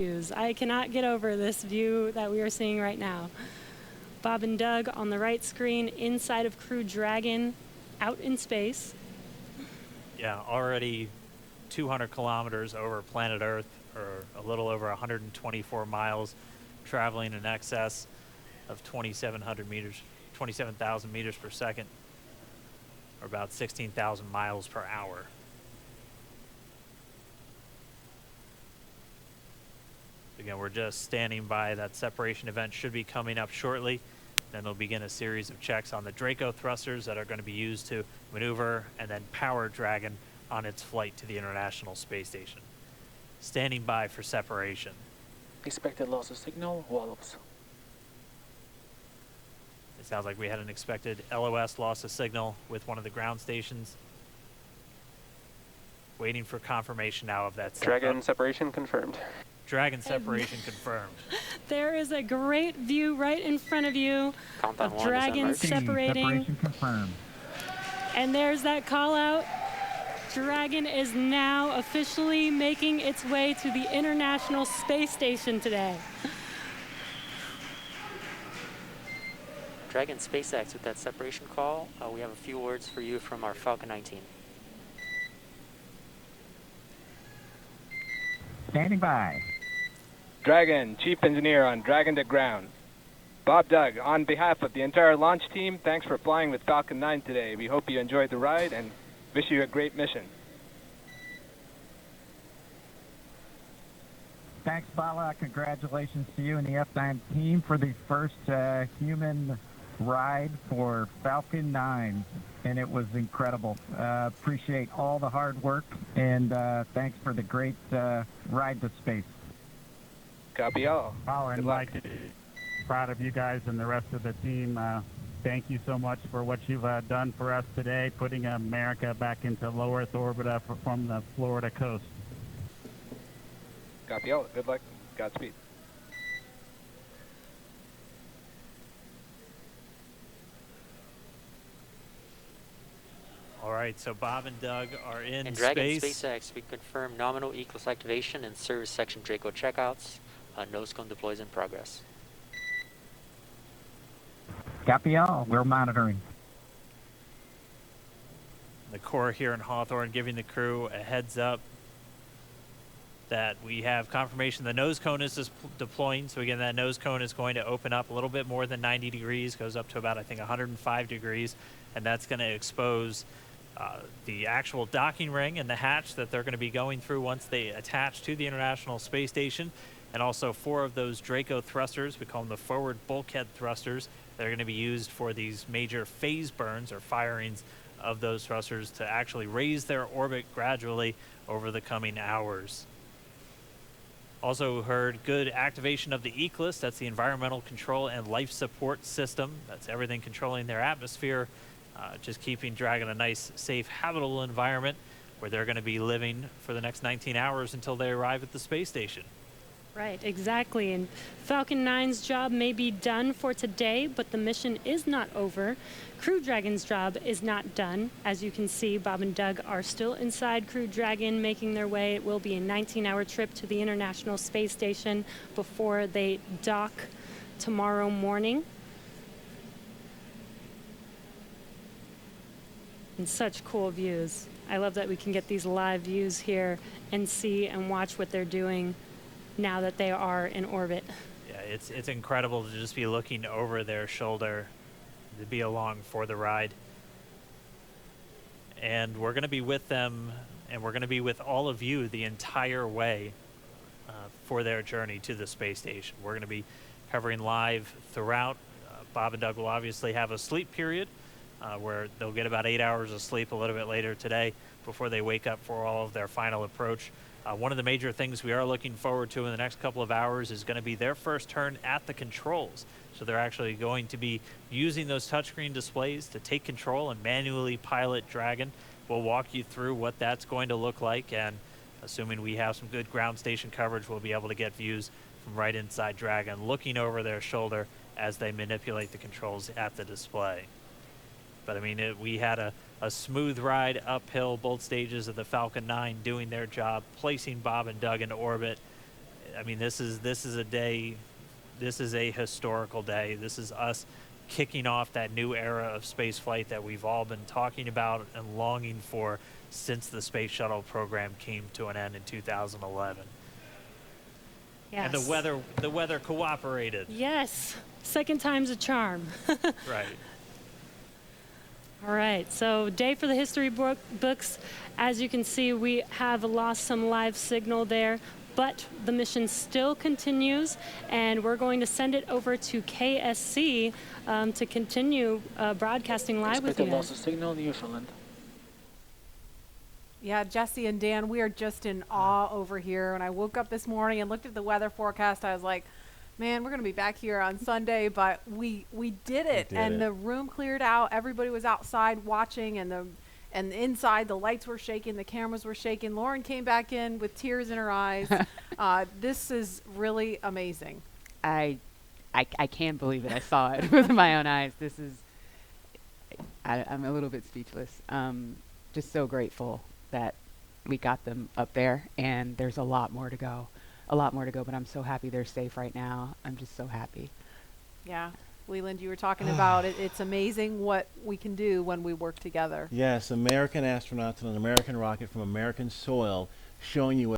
I cannot get over this view that we are seeing right now. Bob and Doug on the right screen inside of Crew Dragon out in space. Yeah, already 200 kilometers over planet Earth, or a little over 124 miles, traveling in excess of 2,700 meters, 27,000 meters per second, or about 16,000 miles per hour. Again, we're just standing by. That separation event should be coming up shortly. Then they'll begin a series of checks on the Draco thrusters that are going to be used to maneuver and then power Dragon on its flight to the International Space Station. Standing by for separation. Expected loss of signal, wallops. It sounds like we had an expected LOS, loss of signal, with one of the ground stations. Waiting for confirmation now of that. Dragon separation confirmed. Dragon separation confirmed. There is a great view right in front of you Countdown of Dragon separating. Separation confirmed. And there's that call out. Dragon is now officially making its way to the International Space Station today. Dragon SpaceX with that separation call. We have a few words for you from our Falcon 19. Standing by. Dragon, Chief Engineer on Dragon to Ground. Bob Doug, on behalf of the entire launch team, thanks for flying with Falcon 9 today. We hope you enjoyed the ride and wish you a great mission. Thanks, Bala. Congratulations to you and the F9 team for the first human ride for Falcon 9. And it was incredible. Appreciate all the hard work, and thanks for the great ride to space. Copy all. Bala and Mike, proud of you guys and the rest of the team. Thank you so much for what you've done for us today, putting America back into low Earth orbit from the Florida coast. Copy all. Good luck. Godspeed. All right, so Bob and Doug are in And Dragon space. SpaceX, we confirm nominal ECLS activation and service section Draco checkouts. Nose cone deploys in progress. Copy all. We're monitoring. The Corps here in Hawthorne giving the crew a heads up that we have confirmation the nose cone is deploying. So again, that nose cone is going to open up a little bit more than 90 degrees, goes up to about, I think, 105 degrees, and that's going to expose the actual docking ring and the hatch that they're going to be going through once they attach to the International Space Station, and also 4 of those Draco thrusters, we call them the forward bulkhead thrusters, that are going to be used for these major phase burns or firings of those thrusters to actually raise their orbit gradually over the coming hours. Also heard good activation of the ECLS, that's the Environmental Control and Life Support System. That's everything controlling their atmosphere, just keeping Dragon a nice, safe, habitable environment where they're going to be living for the next 19 hours until they arrive at the space station. Right, exactly. And Falcon 9's job may be done for today, but the mission is not over. Crew Dragon's job is not done. As you can see, Bob and Doug are still inside Crew Dragon, making their way. It will be a 19-hour trip to the International Space Station before they dock tomorrow morning. And such cool views. I love that we can get these live views here and see and watch what they're doing now that they are in orbit. Yeah, it's incredible to just be looking over their shoulder, to be along for the ride. And we're going to be with them, and we're going to be with all of you the entire way for their journey to the space station. We're going to be covering live throughout. Bob and Doug will obviously have a sleep period where they'll get about 8 hours of sleep a little bit later today before they wake up for all of their final approach. One of the major things we are looking forward to in the next couple of hours is going to be their first turn at the controls. So they're actually going to be using those touchscreen displays to take control and manually pilot Dragon. We'll walk you through what that's going to look like, and assuming we have some good ground station coverage, we'll be able to get views from right inside Dragon, looking over their shoulder as they manipulate the controls at the display. But I mean, we had a smooth ride uphill, both stages of the Falcon 9 doing their job, placing Bob and Doug into orbit. I mean, this is a day, this is a historical day. This is us kicking off that new era of space flight that we've all been talking about and longing for since the space shuttle program came to an end in 2011. Yes. And the weather cooperated. Yes. Second time's a charm. Right. All right, so day for the history books. As you can see, we have lost some live signal there, but the mission still continues, and we're going to send it over to KSC to continue broadcasting live with you Expected loss of guys. signal neutral end. Yeah, Jesse and Dan, we are just in awe over here. When I woke up this morning and looked at the weather forecast, I was like, man, we're going to be back here on Sunday, but we did it. The room cleared out. Everybody was outside watching, and inside the lights were shaking, the cameras were shaking. Lauren came back in with tears in her eyes. This is really amazing. I can't believe it. I saw it with my own eyes. This is, I'm a little bit speechless. Just so grateful that we got them up there, and there's a lot more to go, but I'm so happy they're safe right now. I'm just so happy. Yeah. Leland, you were talking about it. It's amazing what we can do when we work together. Yes, American astronauts on an American rocket from American soil, showing you